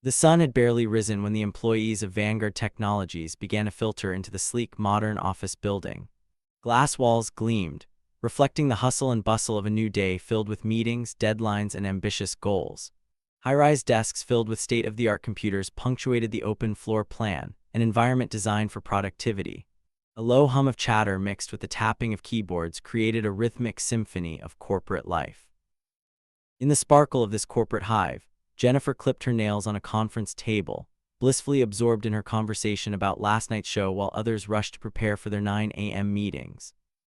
The sun had barely risen when the employees of Vanguard Technologies began to filter into the sleek, modern office building. Glass walls gleamed, reflecting the hustle and bustle of a new day filled with meetings, deadlines, and ambitious goals. High-rise desks filled with state-of-the-art computers punctuated the open floor plan, an environment designed for productivity. A low hum of chatter mixed with the tapping of keyboards created a rhythmic symphony of corporate life. In the sparkle of this corporate hive, Jennifer clipped her nails on a conference table, blissfully absorbed in her conversation about last night's show while others rushed to prepare for their 9 a.m. meetings.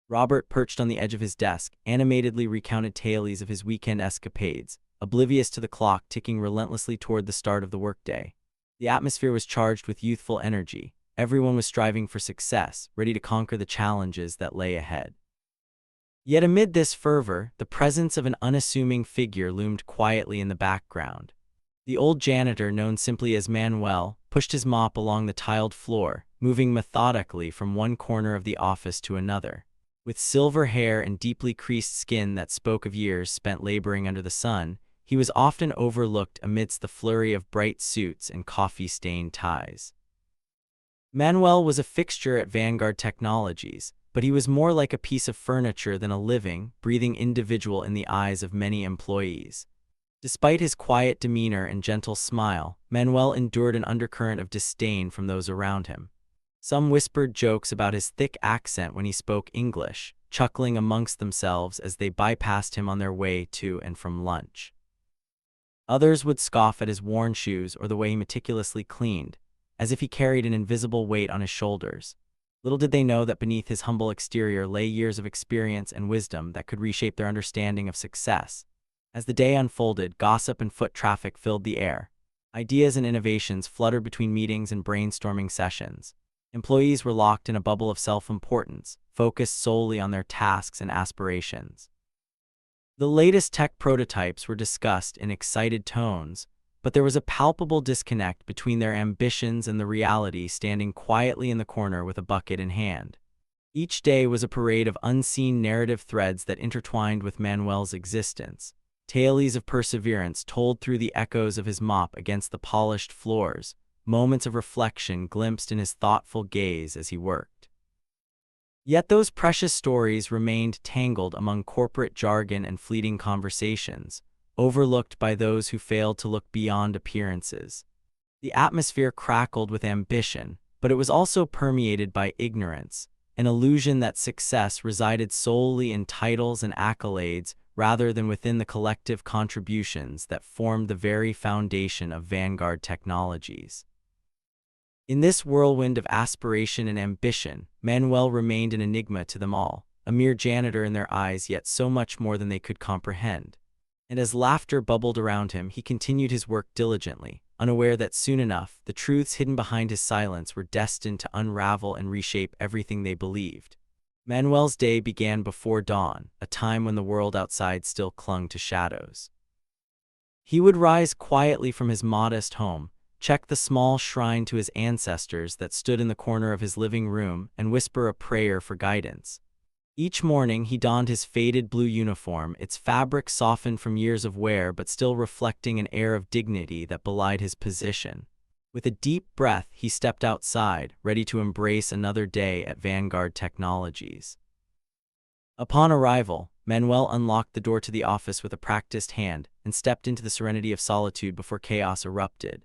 Robert, perched on the edge of his desk, animatedly recounted tales of his weekend escapades, oblivious to the clock ticking relentlessly toward the start of the workday. The atmosphere was charged with youthful energy. Everyone was striving for success, ready to conquer the challenges that lay ahead. Yet amid this fervor, the presence of an unassuming figure loomed quietly in the background. The old janitor, known simply as Manuel, pushed his mop along the tiled floor, moving methodically from one corner of the office to another. With silver hair and deeply creased skin that spoke of years spent laboring under the sun, he was often overlooked amidst the flurry of bright suits and coffee-stained ties. Manuel was a fixture at Vanguard Technologies, but he was more like a piece of furniture than a living, breathing individual in the eyes of many employees. Despite his quiet demeanor and gentle smile, Manuel endured an undercurrent of disdain from those around him. Some whispered jokes about his thick accent when he spoke English, chuckling amongst themselves as they bypassed him on their way to and from lunch. Others would scoff at his worn shoes or the way he meticulously cleaned, as if he carried an invisible weight on his shoulders. Little did they know that beneath his humble exterior lay years of experience and wisdom that could reshape their understanding of success. As the day unfolded, gossip and foot traffic filled the air. Ideas and innovations fluttered between meetings and brainstorming sessions. Employees were locked in a bubble of self-importance, focused solely on their tasks and aspirations. The latest tech prototypes were discussed in excited tones, but there was a palpable disconnect between their ambitions and the reality standing quietly in the corner with a bucket in hand. Each day was a parade of unseen narrative threads that intertwined with Manuel's existence, tales of perseverance told through the echoes of his mop against the polished floors, moments of reflection glimpsed in his thoughtful gaze as he worked. Yet those precious stories remained tangled among corporate jargon and fleeting conversations, overlooked by those who failed to look beyond appearances. The atmosphere crackled with ambition, but it was also permeated by ignorance, an illusion that success resided solely in titles and accolades rather than within the collective contributions that formed the very foundation of Vanguard Technologies. In this whirlwind of aspiration and ambition, Manuel remained an enigma to them all, a mere janitor in their eyes, yet so much more than they could comprehend. And as laughter bubbled around him, he continued his work diligently, unaware that soon enough the truths hidden behind his silence were destined to unravel and reshape everything they believed. Manuel's day began before dawn, a time when the world outside still clung to shadows. He would rise quietly from his modest home, check the small shrine to his ancestors that stood in the corner of his living room, and whisper a prayer for guidance. Each morning he donned his faded blue uniform, its fabric softened from years of wear but still reflecting an air of dignity that belied his position. With a deep breath, he stepped outside, ready to embrace another day at Vanguard Technologies. Upon arrival, Manuel unlocked the door to the office with a practiced hand and stepped into the serenity of solitude before chaos erupted.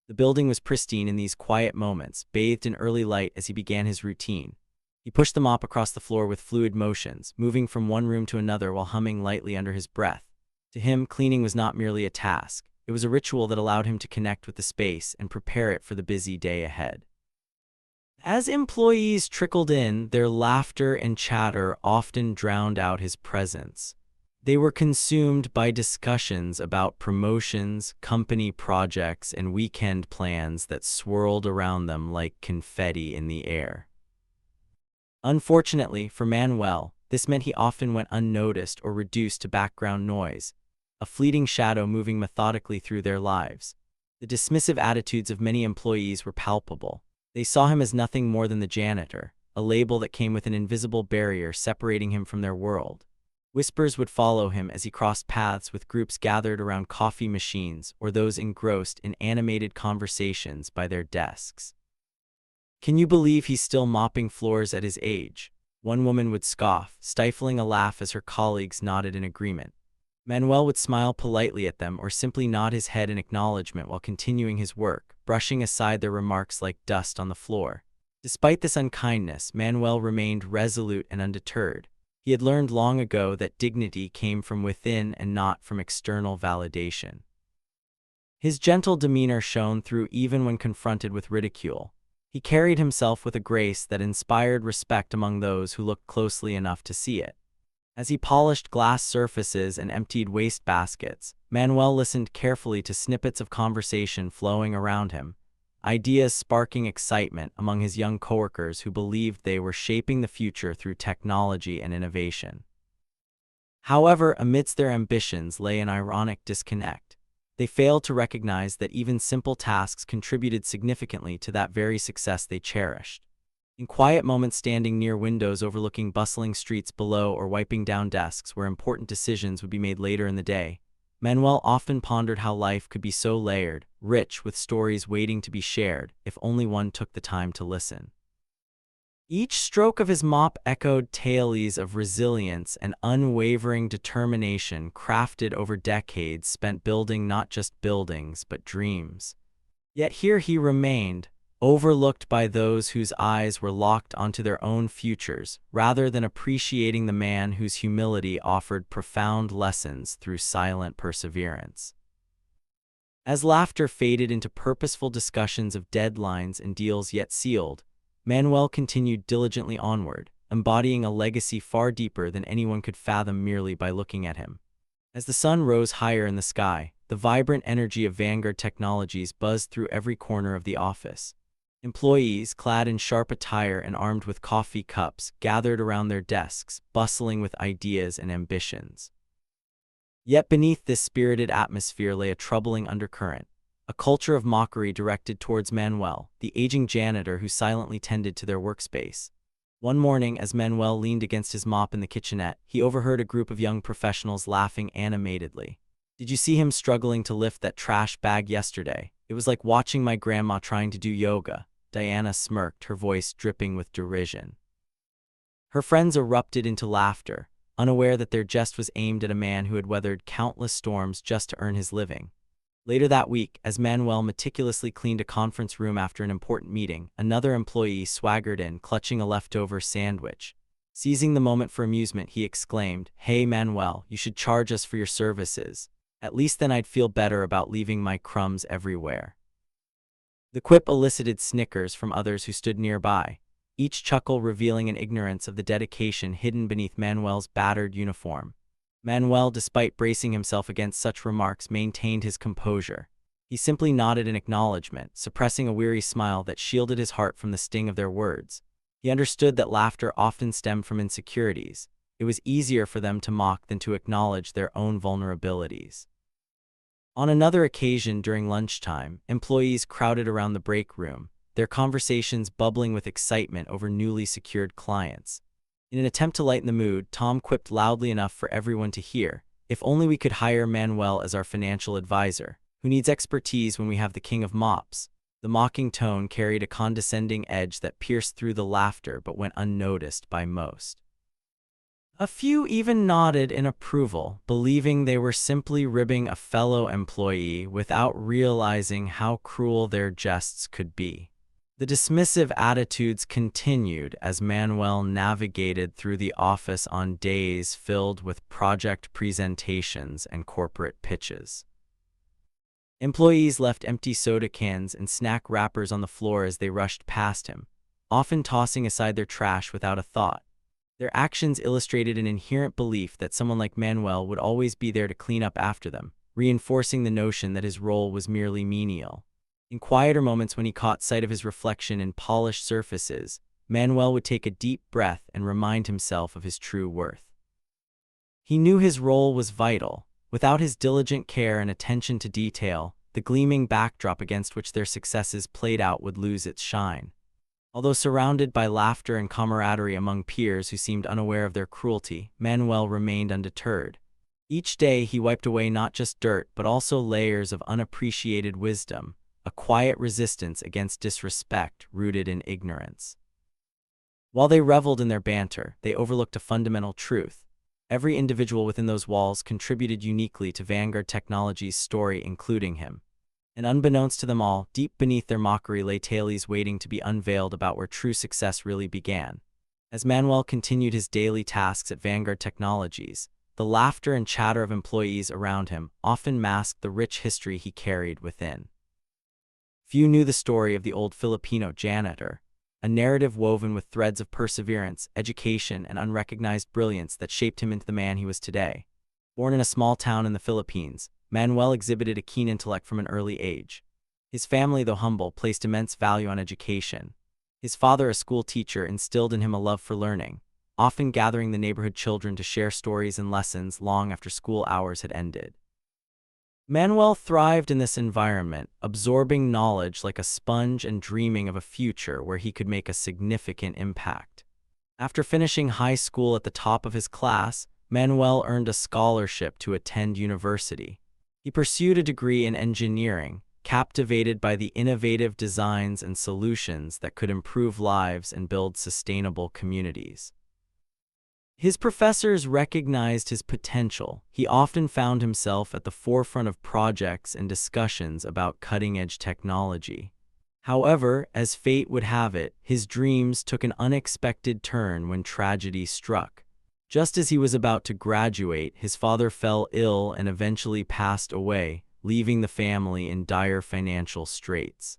The building was pristine in these quiet moments, bathed in early light as he began his routine. He pushed the mop across the floor with fluid motions, moving from one room to another while humming lightly under his breath. To him, cleaning was not merely a task. It was a ritual that allowed him to connect with the space and prepare it for the busy day ahead. As employees trickled in, their laughter and chatter often drowned out his presence. They were consumed by discussions about promotions, company projects, and weekend plans that swirled around them like confetti in the air. Unfortunately for Manuel, this meant he often went unnoticed or reduced to background noise, a fleeting shadow moving methodically through their lives. The dismissive attitudes of many employees were palpable. They saw him as nothing more than the janitor, a label that came with an invisible barrier separating him from their world. Whispers would follow him as he crossed paths with groups gathered around coffee machines or those engrossed in animated conversations by their desks. "Can you believe he's still mopping floors at his age?" one woman would scoff, stifling a laugh as her colleagues nodded in agreement. Manuel would smile politely at them or simply nod his head in acknowledgement while continuing his work, brushing aside their remarks like dust on the floor. Despite this unkindness, Manuel remained resolute and undeterred. He had learned long ago that dignity came from within and not from external validation. His gentle demeanor shone through even when confronted with ridicule. He carried himself with a grace that inspired respect among those who looked closely enough to see it. As he polished glass surfaces and emptied waste baskets, Manuel listened carefully to snippets of conversation flowing around him, ideas sparking excitement among his young coworkers who believed they were shaping the future through technology and innovation. However, amidst their ambitions lay an ironic disconnect. They failed to recognize that even simple tasks contributed significantly to that very success they cherished. In quiet moments standing near windows overlooking bustling streets below or wiping down desks where important decisions would be made later in the day, Manuel often pondered how life could be so layered, rich with stories waiting to be shared, if only one took the time to listen. Each stroke of his mop echoed tales of resilience and unwavering determination crafted over decades spent building not just buildings but dreams. Yet here he remained, overlooked by those whose eyes were locked onto their own futures, rather than appreciating the man whose humility offered profound lessons through silent perseverance. As laughter faded into purposeful discussions of deadlines and deals yet sealed, Manuel continued diligently onward, embodying a legacy far deeper than anyone could fathom merely by looking at him. As the sun rose higher in the sky, the vibrant energy of Vanguard Technologies buzzed through every corner of the office. Employees, clad in sharp attire and armed with coffee cups, gathered around their desks, bustling with ideas and ambitions. Yet beneath this spirited atmosphere lay a troubling undercurrent, a culture of mockery directed towards Manuel, the aging janitor who silently tended to their workspace. One morning, as Manuel leaned against his mop in the kitchenette, he overheard a group of young professionals laughing animatedly. "Did you see him struggling to lift that trash bag yesterday? It was like watching my grandma trying to do yoga." Diana smirked, her voice dripping with derision. Her friends erupted into laughter, unaware that their jest was aimed at a man who had weathered countless storms just to earn his living. Later that week, as Manuel meticulously cleaned a conference room after an important meeting, another employee swaggered in, clutching a leftover sandwich. Seizing the moment for amusement, he exclaimed, "Hey Manuel, you should charge us for your services. At least then I'd feel better about leaving my crumbs everywhere." The quip elicited snickers from others who stood nearby, each chuckle revealing an ignorance of the dedication hidden beneath Manuel's battered uniform. Manuel, despite bracing himself against such remarks, maintained his composure. He simply nodded in acknowledgement, suppressing a weary smile that shielded his heart from the sting of their words. He understood that laughter often stemmed from insecurities. It was easier for them to mock than to acknowledge their own vulnerabilities. On another occasion during lunchtime, employees crowded around the break room, their conversations bubbling with excitement over newly secured clients. In an attempt to lighten the mood, Tom quipped loudly enough for everyone to hear, "If only we could hire Manuel as our financial advisor. Who needs expertise when we have the king of mops?" The mocking tone carried a condescending edge that pierced through the laughter but went unnoticed by most. A few even nodded in approval, believing they were simply ribbing a fellow employee without realizing how cruel their jests could be. The dismissive attitudes continued as Manuel navigated through the office on days filled with project presentations and corporate pitches. Employees left empty soda cans and snack wrappers on the floor as they rushed past him, often tossing aside their trash without a thought. Their actions illustrated an inherent belief that someone like Manuel would always be there to clean up after them, reinforcing the notion that his role was merely menial. In quieter moments when he caught sight of his reflection in polished surfaces, Manuel would take a deep breath and remind himself of his true worth. He knew his role was vital. Without his diligent care and attention to detail, the gleaming backdrop against which their successes played out would lose its shine. Although surrounded by laughter and camaraderie among peers who seemed unaware of their cruelty, Manuel remained undeterred. Each day he wiped away not just dirt but also layers of unappreciated wisdom, a quiet resistance against disrespect rooted in ignorance. While they reveled in their banter, they overlooked a fundamental truth. Every individual within those walls contributed uniquely to Vanguard Technologies' story, including him. And unbeknownst to them all, deep beneath their mockery lay tales waiting to be unveiled about where true success really began. As Manuel continued his daily tasks at Vanguard Technologies, the laughter and chatter of employees around him often masked the rich history he carried within. Few knew the story of the old Filipino janitor, a narrative woven with threads of perseverance, education, and unrecognized brilliance that shaped him into the man he was today. Born in a small town in the Philippines, Manuel exhibited a keen intellect from an early age. His family, though humble, placed immense value on education. His father, a school teacher, instilled in him a love for learning, often gathering the neighborhood children to share stories and lessons long after school hours had ended. Manuel thrived in this environment, absorbing knowledge like a sponge and dreaming of a future where he could make a significant impact. After finishing high school at the top of his class, Manuel earned a scholarship to attend university. He pursued a degree in engineering, captivated by the innovative designs and solutions that could improve lives and build sustainable communities. His professors recognized his potential. He often found himself at the forefront of projects and discussions about cutting-edge technology. However, as fate would have it, his dreams took an unexpected turn when tragedy struck. Just as he was about to graduate, his father fell ill and eventually passed away, leaving the family in dire financial straits.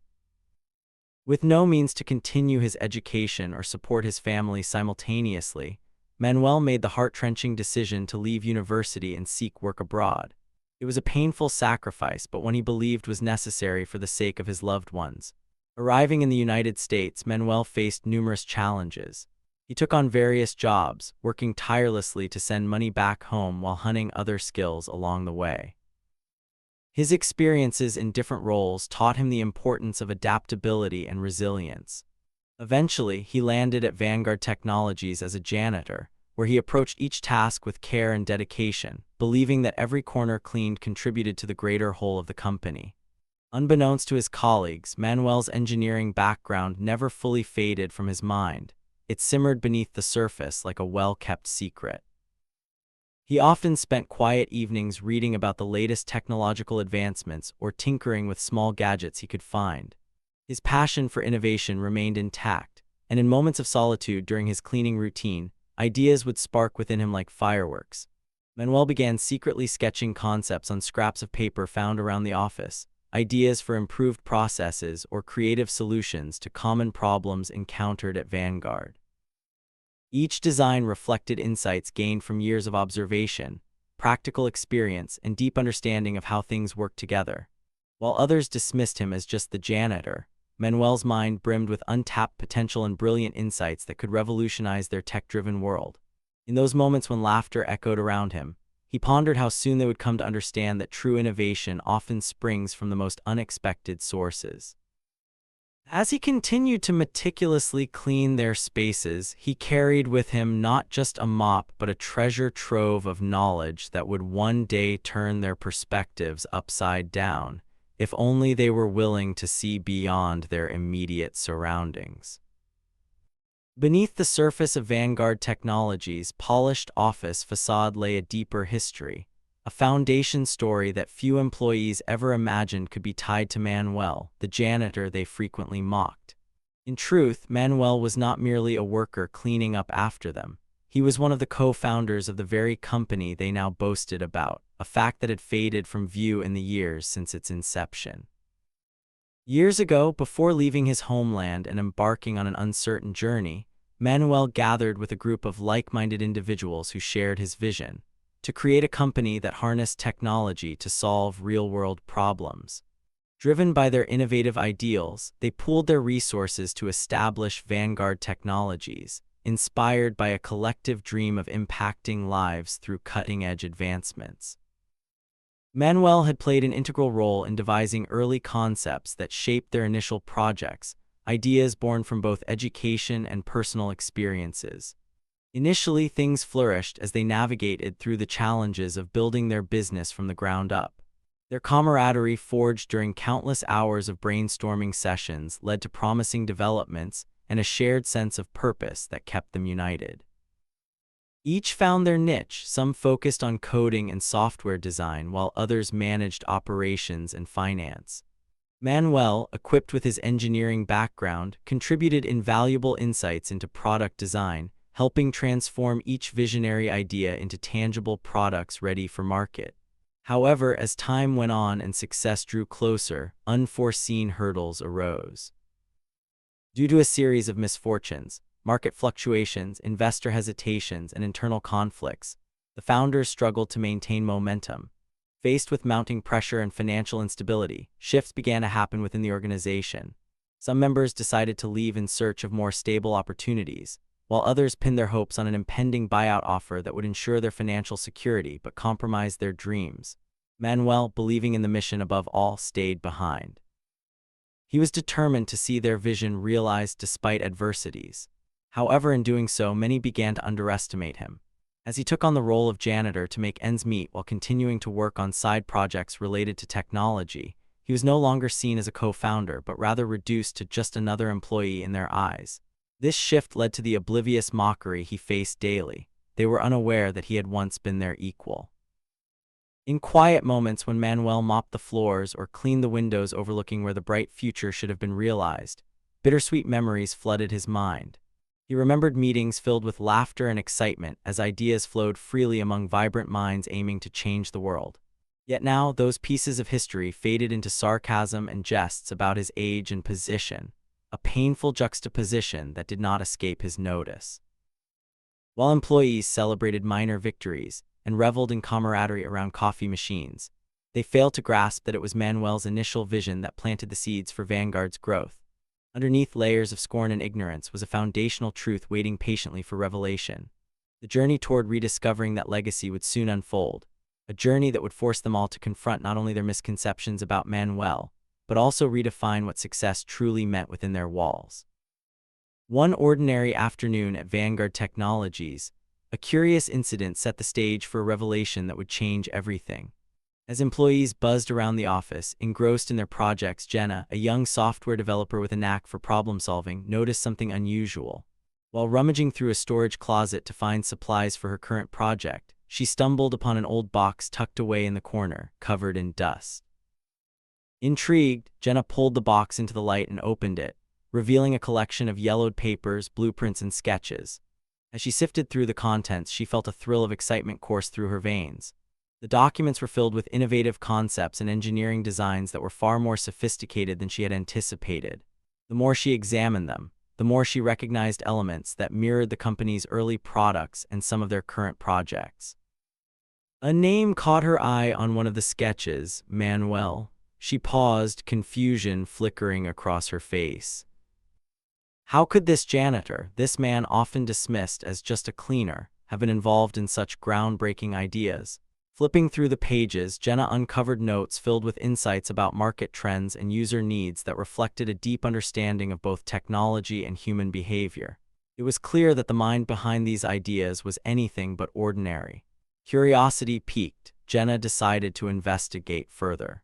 With no means to continue his education or support his family simultaneously, Manuel made the heart-wrenching decision to leave university and seek work abroad. It was a painful sacrifice, but one he believed was necessary for the sake of his loved ones. Arriving in the United States, Manuel faced numerous challenges. He took on various jobs, working tirelessly to send money back home while honing other skills along the way. His experiences in different roles taught him the importance of adaptability and resilience. Eventually, he landed at Vanguard Technologies as a janitor, where he approached each task with care and dedication, believing that every corner cleaned contributed to the greater whole of the company. Unbeknownst to his colleagues, Manuel's engineering background never fully faded from his mind. It simmered beneath the surface like a well-kept secret. He often spent quiet evenings reading about the latest technological advancements or tinkering with small gadgets he could find. His passion for innovation remained intact, and in moments of solitude during his cleaning routine, ideas would spark within him like fireworks. Manuel began secretly sketching concepts on scraps of paper found around the office, ideas for improved processes or creative solutions to common problems encountered at Vanguard. Each design reflected insights gained from years of observation, practical experience, and deep understanding of how things work together. While others dismissed him as just the janitor, Manuel's mind brimmed with untapped potential and brilliant insights that could revolutionize their tech-driven world. In those moments when laughter echoed around him, he pondered how soon they would come to understand that true innovation often springs from the most unexpected sources. As he continued to meticulously clean their spaces, he carried with him not just a mop but a treasure trove of knowledge that would one day turn their perspectives upside down, if only they were willing to see beyond their immediate surroundings. Beneath the surface of Vanguard Technologies' polished office facade lay a deeper history, a foundation story that few employees ever imagined could be tied to Manuel, the janitor they frequently mocked. In truth, Manuel was not merely a worker cleaning up after them. He was one of the co-founders of the very company they now boasted about, a fact that had faded from view in the years since its inception. Years ago, before leaving his homeland and embarking on an uncertain journey, Manuel gathered with a group of like-minded individuals who shared his vision to create a company that harnessed technology to solve real-world problems. Driven by their innovative ideals, they pooled their resources to establish Vanguard Technologies, inspired by a collective dream of impacting lives through cutting-edge advancements. Manuel had played an integral role in devising early concepts that shaped their initial projects, ideas born from both education and personal experiences. Initially, things flourished as they navigated through the challenges of building their business from the ground up. Their camaraderie, forged during countless hours of brainstorming sessions, led to promising developments and a shared sense of purpose that kept them united. Each found their niche, some focused on coding and software design, while others managed operations and finance. Manuel, equipped with his engineering background, contributed invaluable insights into product design, helping transform each visionary idea into tangible products ready for market. However, as time went on and success drew closer, unforeseen hurdles arose. Due to a series of misfortunes, market fluctuations, investor hesitations, and internal conflicts, the founders struggled to maintain momentum. Faced with mounting pressure and financial instability, shifts began to happen within the organization. Some members decided to leave in search of more stable opportunities, while others pinned their hopes on an impending buyout offer that would ensure their financial security but compromise their dreams. Manuel, believing in the mission above all, stayed behind. He was determined to see their vision realized despite adversities. However, in doing so, many began to underestimate him. As he took on the role of janitor to make ends meet while continuing to work on side projects related to technology, he was no longer seen as a co-founder but rather reduced to just another employee in their eyes. This shift led to the oblivious mockery he faced daily. They were unaware that he had once been their equal. In quiet moments when Manuel mopped the floors or cleaned the windows overlooking where the bright future should have been realized, bittersweet memories flooded his mind. He remembered meetings filled with laughter and excitement as ideas flowed freely among vibrant minds aiming to change the world. Yet now, those pieces of history faded into sarcasm and jests about his age and position, a painful juxtaposition that did not escape his notice. While employees celebrated minor victories and reveled in camaraderie around coffee machines, they failed to grasp that it was Manuel's initial vision that planted the seeds for Vanguard's growth. Underneath layers of scorn and ignorance was a foundational truth waiting patiently for revelation. The journey toward rediscovering that legacy would soon unfold, a journey that would force them all to confront not only their misconceptions about Manuel, but also redefine what success truly meant within their walls. One ordinary afternoon at Vanguard Technologies, a curious incident set the stage for a revelation that would change everything. As employees buzzed around the office, engrossed in their projects, Jenna, a young software developer with a knack for problem-solving, noticed something unusual. While rummaging through a storage closet to find supplies for her current project, she stumbled upon an old box tucked away in the corner, covered in dust. Intrigued, Jenna pulled the box into the light and opened it, revealing a collection of yellowed papers, blueprints, and sketches. As she sifted through the contents, she felt a thrill of excitement course through her veins. The documents were filled with innovative concepts and engineering designs that were far more sophisticated than she had anticipated. The more she examined them, the more she recognized elements that mirrored the company's early products and some of their current projects. A name caught her eye on one of the sketches, Manuel. She paused, confusion flickering across her face. How could this janitor, this man often dismissed as just a cleaner, have been involved in such groundbreaking ideas? Flipping through the pages, Jenna uncovered notes filled with insights about market trends and user needs that reflected a deep understanding of both technology and human behavior. It was clear that the mind behind these ideas was anything but ordinary. Curiosity piqued, Jenna decided to investigate further.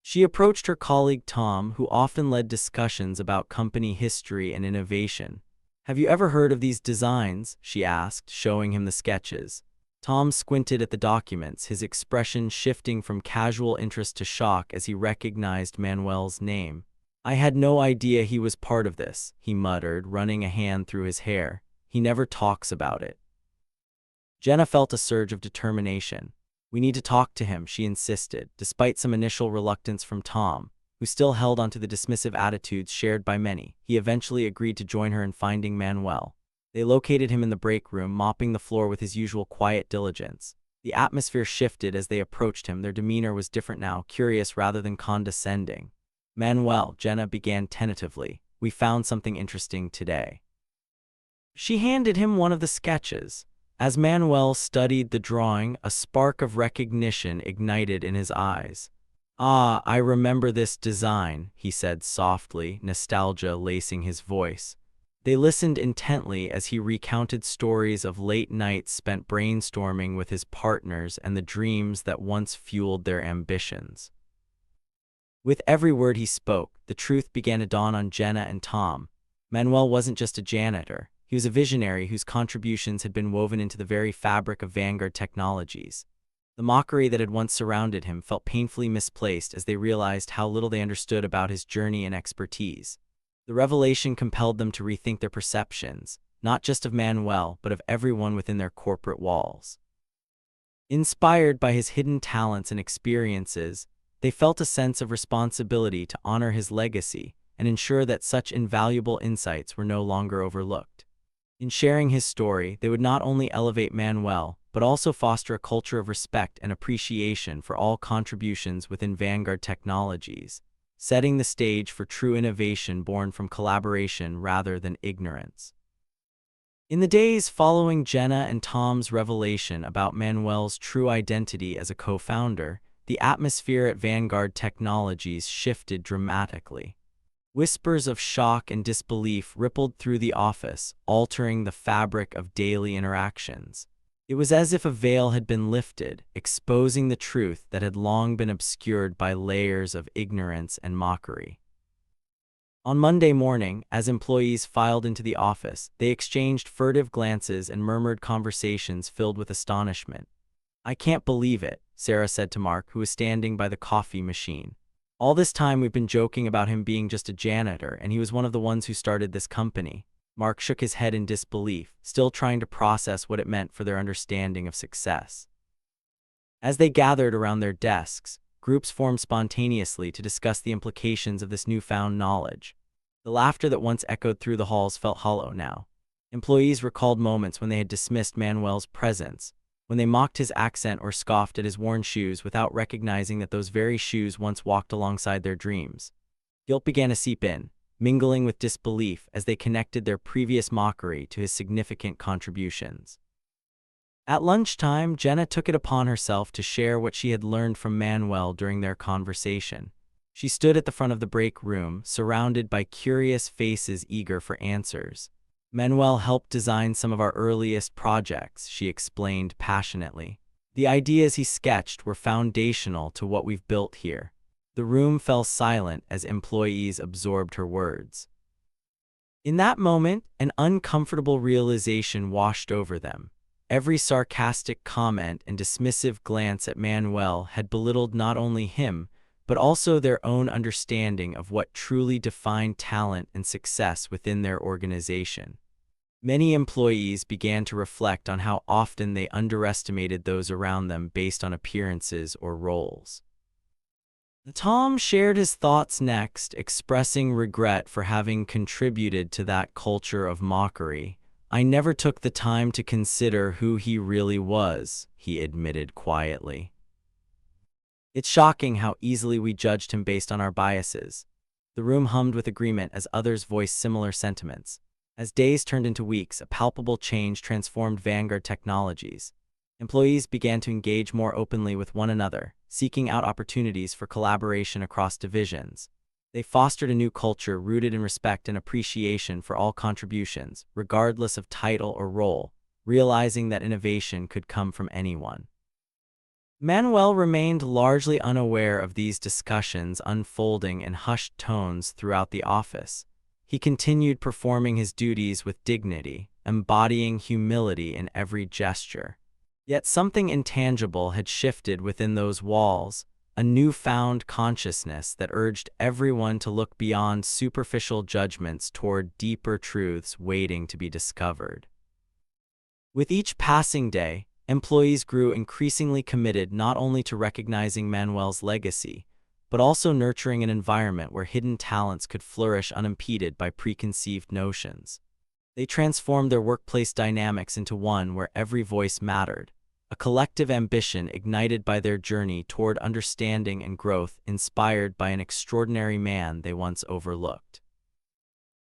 She approached her colleague Tom, who often led discussions about company history and innovation. "Have you ever heard of these designs?" she asked, showing him the sketches. Tom squinted at the documents, his expression shifting from casual interest to shock as he recognized Manuel's name. "I had no idea he was part of this," he muttered, running a hand through his hair. "He never talks about it." Jenna felt a surge of determination. "We need to talk to him," she insisted, despite some initial reluctance from Tom, who still held onto the dismissive attitudes shared by many. He eventually agreed to join her in finding Manuel. They located him in the break room, mopping the floor with his usual quiet diligence. The atmosphere shifted as they approached him. Their demeanor was different now, curious rather than condescending. "Manuel," Jenna began tentatively, "we found something interesting today." She handed him one of the sketches. As Manuel studied the drawing, a spark of recognition ignited in his eyes. Ah, I remember this design, he said softly, nostalgia lacing his voice. They listened intently as he recounted stories of late nights spent brainstorming with his partners and the dreams that once fueled their ambitions. With every word he spoke, the truth began to dawn on Jenna and Tom. Manuel wasn't just a janitor. He was a visionary whose contributions had been woven into the very fabric of Vanguard Technologies. The mockery that had once surrounded him felt painfully misplaced as they realized how little they understood about his journey and expertise. The revelation compelled them to rethink their perceptions, not just of Manuel, but of everyone within their corporate walls. Inspired by his hidden talents and experiences, they felt a sense of responsibility to honor his legacy and ensure that such invaluable insights were no longer overlooked. In sharing his story, they would not only elevate Manuel, but also foster a culture of respect and appreciation for all contributions within Vanguard Technologies, setting the stage for true innovation born from collaboration rather than ignorance. In the days following Jenna and Tom's revelation about Manuel's true identity as a co-founder, the atmosphere at Vanguard Technologies shifted dramatically. Whispers of shock and disbelief rippled through the office, altering the fabric of daily interactions. It was as if a veil had been lifted, exposing the truth that had long been obscured by layers of ignorance and mockery. On Monday morning, as employees filed into the office, they exchanged furtive glances and murmured conversations filled with astonishment. "I can't believe it," Sarah said to Mark, who was standing by the coffee machine. "All this time we've been joking about him being just a janitor, and he was one of the ones who started this company." Mark shook his head in disbelief, still trying to process what it meant for their understanding of success. As they gathered around their desks, groups formed spontaneously to discuss the implications of this newfound knowledge. The laughter that once echoed through the halls felt hollow now. Employees recalled moments when they had dismissed Manuel's presence, when they mocked his accent or scoffed at his worn shoes without recognizing that those very shoes once walked alongside their dreams. Guilt began to seep in, mingling with disbelief as they connected their previous mockery to his significant contributions. At lunchtime, Jenna took it upon herself to share what she had learned from Manuel during their conversation. She stood at the front of the break room, surrounded by curious faces eager for answers. "Manuel helped design some of our earliest projects," she explained passionately. "The ideas he sketched were foundational to what we've built here." The room fell silent as employees absorbed her words. In that moment, an uncomfortable realization washed over them. Every sarcastic comment and dismissive glance at Manuel had belittled not only him, but also their own understanding of what truly defined talent and success within their organization. Many employees began to reflect on how often they underestimated those around them based on appearances or roles. Tom shared his thoughts next, expressing regret for having contributed to that culture of mockery. "I never took the time to consider who he really was," he admitted quietly. "It's shocking how easily we judged him based on our biases." The room hummed with agreement as others voiced similar sentiments. As days turned into weeks, a palpable change transformed Vanguard Technologies. Employees began to engage more openly with one another, seeking out opportunities for collaboration across divisions. They fostered a new culture rooted in respect and appreciation for all contributions, regardless of title or role, realizing that innovation could come from anyone. Manuel remained largely unaware of these discussions unfolding in hushed tones throughout the office. He continued performing his duties with dignity, embodying humility in every gesture. Yet something intangible had shifted within those walls, a newfound consciousness that urged everyone to look beyond superficial judgments toward deeper truths waiting to be discovered. With each passing day, employees grew increasingly committed not only to recognizing Manuel's legacy, but also nurturing an environment where hidden talents could flourish unimpeded by preconceived notions. They transformed their workplace dynamics into one where every voice mattered, a collective ambition ignited by their journey toward understanding and growth inspired by an extraordinary man they once overlooked.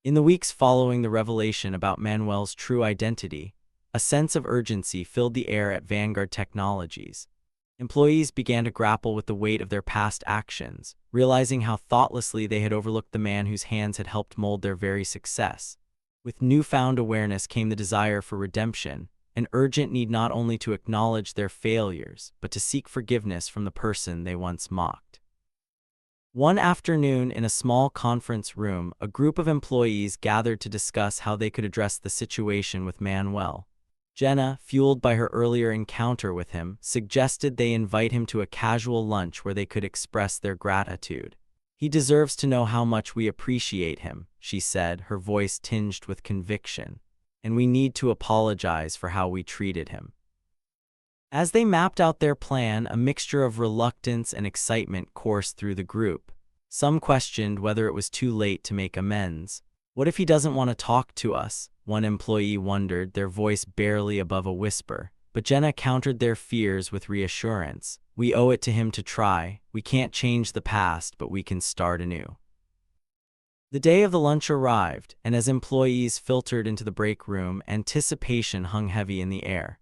In the weeks following the revelation about Manuel's true identity, a sense of urgency filled the air at Vanguard Technologies. Employees began to grapple with the weight of their past actions, realizing how thoughtlessly they had overlooked the man whose hands had helped mold their very success. With newfound awareness came the desire for redemption, an urgent need not only to acknowledge their failures, but to seek forgiveness from the person they once mocked. One afternoon, in a small conference room, a group of employees gathered to discuss how they could address the situation with Manuel. Jenna, fueled by her earlier encounter with him, suggested they invite him to a casual lunch where they could express their gratitude. "He deserves to know how much we appreciate him," she said, her voice tinged with conviction. "And we need to apologize for how we treated him." As they mapped out their plan, a mixture of reluctance and excitement coursed through the group. Some questioned whether it was too late to make amends. "What if he doesn't want to talk to us?" one employee wondered, their voice barely above a whisper. But Jenna countered their fears with reassurance. "We owe it to him to try. We can't change the past, but we can start anew." The day of the lunch arrived, and as employees filtered into the break room, anticipation hung heavy in the air.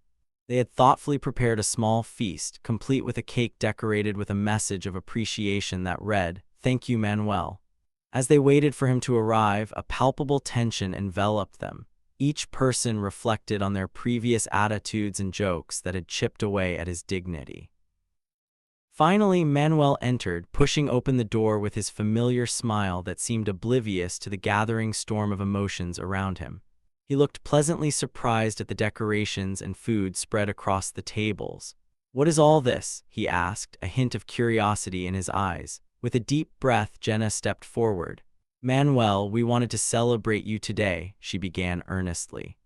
They had thoughtfully prepared a small feast, complete with a cake decorated with a message of appreciation that read, "Thank you, Manuel." As they waited for him to arrive, a palpable tension enveloped them. Each person reflected on their previous attitudes and jokes that had chipped away at his dignity. Finally, Manuel entered, pushing open the door with his familiar smile that seemed oblivious to the gathering storm of emotions around him. He looked pleasantly surprised at the decorations and food spread across the tables. "What is all this?" he asked, a hint of curiosity in his eyes. With a deep breath, Jenna stepped forward. "Manuel, we wanted to celebrate you today," she began earnestly.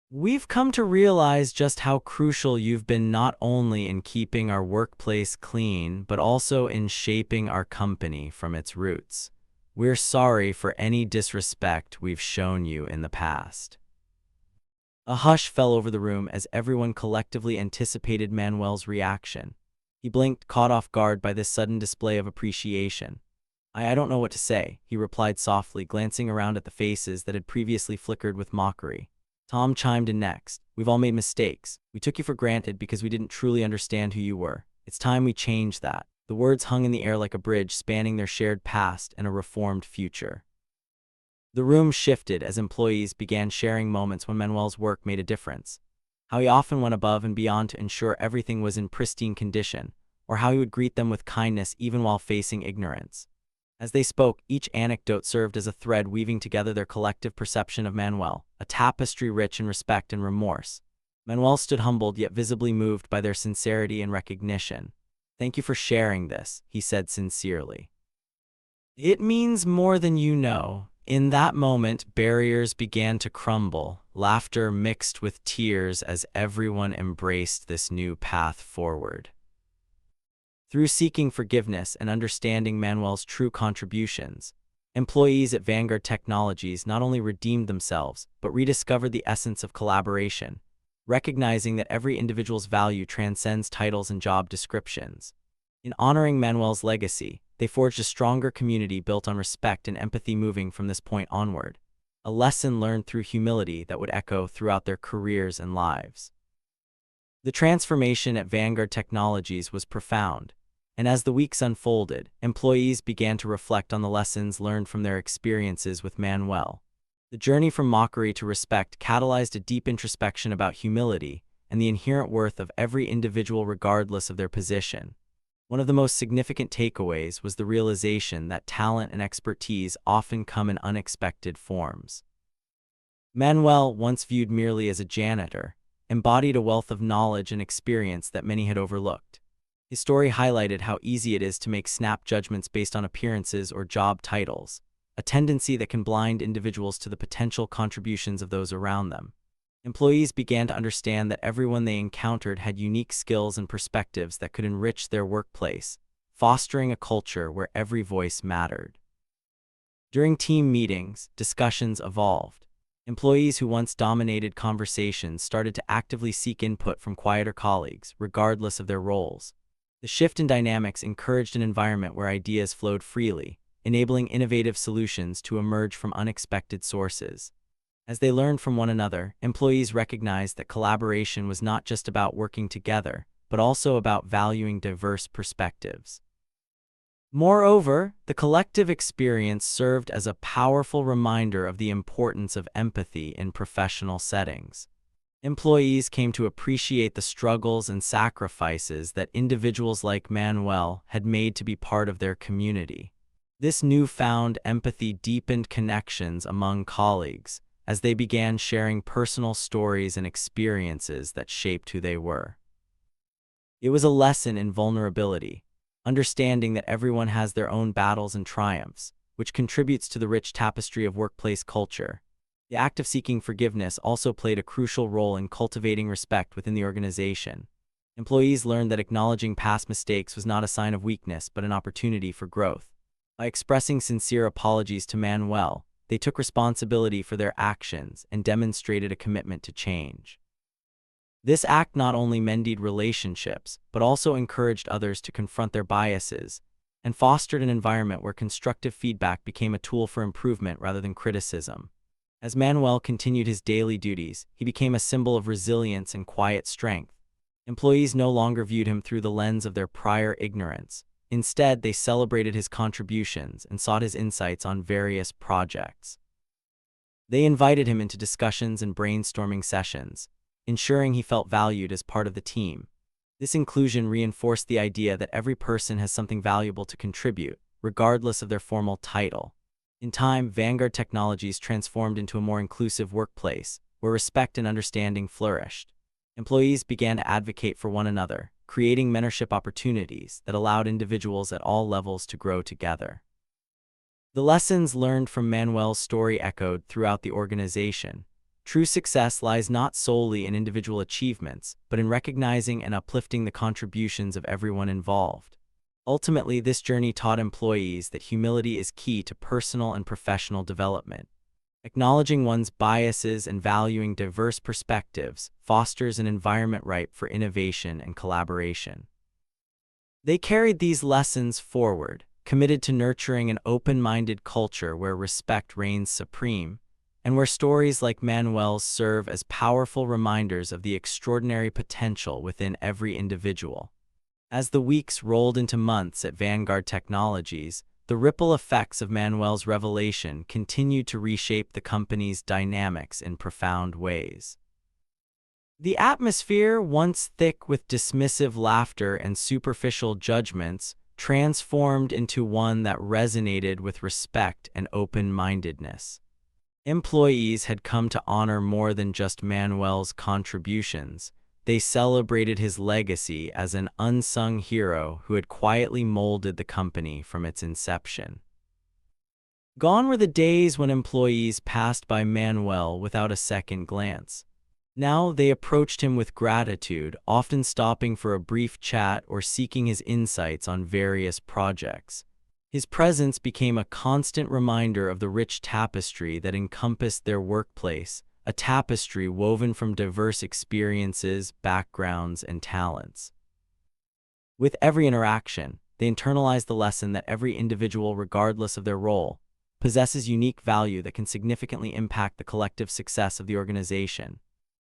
"We've come to realize just how crucial you've been, not only in keeping our workplace clean, but also in shaping our company from its roots. We're sorry for any disrespect we've shown you in the past." A hush fell over the room as everyone collectively anticipated Manuel's reaction. He blinked, caught off guard by this sudden display of appreciation. I don't know what to say," he replied softly, glancing around at the faces that had previously flickered with mockery. Tom chimed in next. "We've all made mistakes. We took you for granted because we didn't truly understand who you were. It's time we changed that." The words hung in the air like a bridge spanning their shared past and a reformed future. The room shifted as employees began sharing moments when Manuel's work made a difference. How he often went above and beyond to ensure everything was in pristine condition, or how he would greet them with kindness even while facing ignorance. As they spoke, each anecdote served as a thread weaving together their collective perception of Manuel, a tapestry rich in respect and remorse. Manuel stood humbled yet visibly moved by their sincerity and recognition. "Thank you for sharing this," he said sincerely. "It means more than you know." In that moment, barriers began to crumble, laughter mixed with tears as everyone embraced this new path forward. Through seeking forgiveness and understanding Manuel's true contributions, employees at Vanguard Technologies not only redeemed themselves, but rediscovered the essence of collaboration, recognizing that every individual's value transcends titles and job descriptions. In honoring Manuel's legacy, they forged a stronger community built on respect and empathy. Moving from this point onward, a lesson learned through humility that would echo throughout their careers and lives. The transformation at Vanguard Technologies was profound, and as the weeks unfolded, employees began to reflect on the lessons learned from their experiences with Manuel. The journey from mockery to respect catalyzed a deep introspection about humility and the inherent worth of every individual regardless of their position. One of the most significant takeaways was the realization that talent and expertise often come in unexpected forms. Manuel, once viewed merely as a janitor, embodied a wealth of knowledge and experience that many had overlooked. His story highlighted how easy it is to make snap judgments based on appearances or job titles, a tendency that can blind individuals to the potential contributions of those around them. Employees began to understand that everyone they encountered had unique skills and perspectives that could enrich their workplace, fostering a culture where every voice mattered. During team meetings, discussions evolved. Employees who once dominated conversations started to actively seek input from quieter colleagues, regardless of their roles. The shift in dynamics encouraged an environment where ideas flowed freely, enabling innovative solutions to emerge from unexpected sources. As they learned from one another, employees recognized that collaboration was not just about working together, but also about valuing diverse perspectives. Moreover, the collective experience served as a powerful reminder of the importance of empathy in professional settings. Employees came to appreciate the struggles and sacrifices that individuals like Manuel had made to be part of their community. This newfound empathy deepened connections among colleagues as they began sharing personal stories and experiences that shaped who they were. It was a lesson in vulnerability, understanding that everyone has their own battles and triumphs, which contributes to the rich tapestry of workplace culture. The act of seeking forgiveness also played a crucial role in cultivating respect within the organization. Employees learned that acknowledging past mistakes was not a sign of weakness but an opportunity for growth. By expressing sincere apologies to Manuel, they took responsibility for their actions and demonstrated a commitment to change. This act not only mended relationships, but also encouraged others to confront their biases and fostered an environment where constructive feedback became a tool for improvement rather than criticism. As Manuel continued his daily duties, he became a symbol of resilience and quiet strength. Employees no longer viewed him through the lens of their prior ignorance. Instead, they celebrated his contributions and sought his insights on various projects. They invited him into discussions and brainstorming sessions, ensuring he felt valued as part of the team. This inclusion reinforced the idea that every person has something valuable to contribute, regardless of their formal title. In time, Vanguard Technologies transformed into a more inclusive workplace, where respect and understanding flourished. Employees began to advocate for one another, creating mentorship opportunities that allowed individuals at all levels to grow together. The lessons learned from Manuel's story echoed throughout the organization. True success lies not solely in individual achievements, but in recognizing and uplifting the contributions of everyone involved. Ultimately, this journey taught employees that humility is key to personal and professional development. Acknowledging one's biases and valuing diverse perspectives fosters an environment ripe for innovation and collaboration. They carried these lessons forward, committed to nurturing an open-minded culture where respect reigns supreme, and where stories like Manuel's serve as powerful reminders of the extraordinary potential within every individual. As the weeks rolled into months at Vanguard Technologies, the ripple effects of Manuel's revelation continued to reshape the company's dynamics in profound ways. The atmosphere, once thick with dismissive laughter and superficial judgments, transformed into one that resonated with respect and open-mindedness. Employees had come to honor more than just Manuel's contributions. They celebrated his legacy as an unsung hero who had quietly molded the company from its inception. Gone were the days when employees passed by Manuel without a second glance. Now they approached him with gratitude, often stopping for a brief chat or seeking his insights on various projects. His presence became a constant reminder of the rich tapestry that encompassed their workplace, a tapestry woven from diverse experiences, backgrounds, and talents. With every interaction, they internalized the lesson that every individual, regardless of their role, possesses unique value that can significantly impact the collective success of the organization.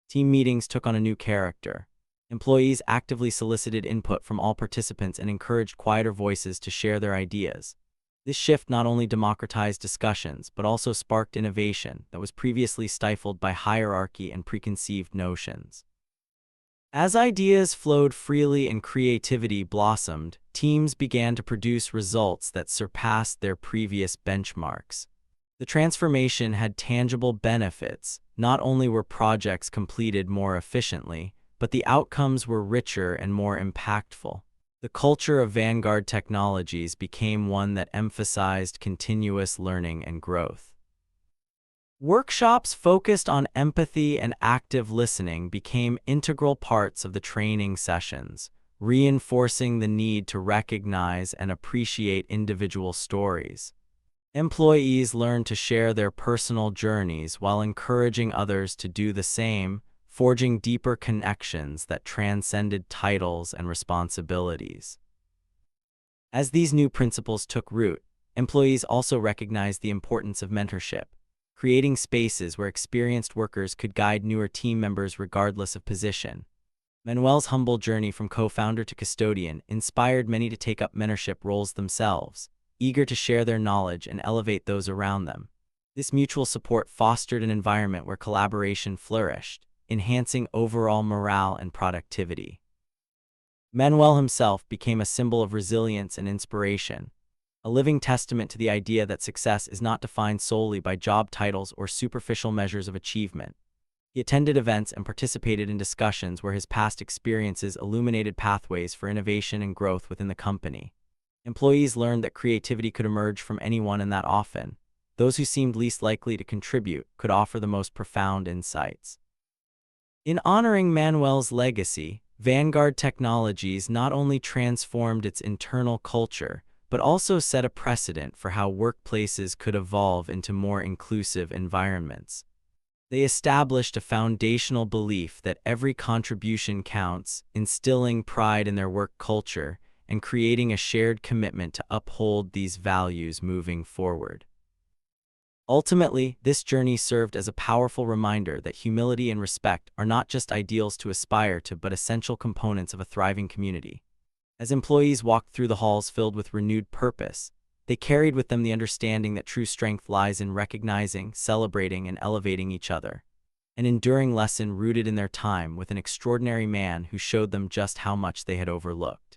Team meetings took on a new character. Employees actively solicited input from all participants and encouraged quieter voices to share their ideas. This shift not only democratized discussions, but also sparked innovation that was previously stifled by hierarchy and preconceived notions. As ideas flowed freely and creativity blossomed, teams began to produce results that surpassed their previous benchmarks. The transformation had tangible benefits. Not only were projects completed more efficiently, but the outcomes were richer and more impactful. The culture of Vanguard Technologies became one that emphasized continuous learning and growth. Workshops focused on empathy and active listening became integral parts of the training sessions, reinforcing the need to recognize and appreciate individual stories. Employees learned to share their personal journeys while encouraging others to do the same, forging deeper connections that transcended titles and responsibilities. As these new principles took root, employees also recognized the importance of mentorship, creating spaces where experienced workers could guide newer team members regardless of position. Manuel's humble journey from co-founder to custodian inspired many to take up mentorship roles themselves, eager to share their knowledge and elevate those around them. This mutual support fostered an environment where collaboration flourished, enhancing overall morale and productivity. Manuel himself became a symbol of resilience and inspiration, a living testament to the idea that success is not defined solely by job titles or superficial measures of achievement. He attended events and participated in discussions where his past experiences illuminated pathways for innovation and growth within the company. Employees learned that creativity could emerge from anyone and that often, those who seemed least likely to contribute could offer the most profound insights. In honoring Manuel's legacy, Vanguard Technologies not only transformed its internal culture, but also set a precedent for how workplaces could evolve into more inclusive environments. They established a foundational belief that every contribution counts, instilling pride in their work culture and creating a shared commitment to uphold these values moving forward. Ultimately, this journey served as a powerful reminder that humility and respect are not just ideals to aspire to but essential components of a thriving community. As employees walked through the halls filled with renewed purpose, they carried with them the understanding that true strength lies in recognizing, celebrating, and elevating each other. An enduring lesson rooted in their time with an extraordinary man who showed them just how much they had overlooked.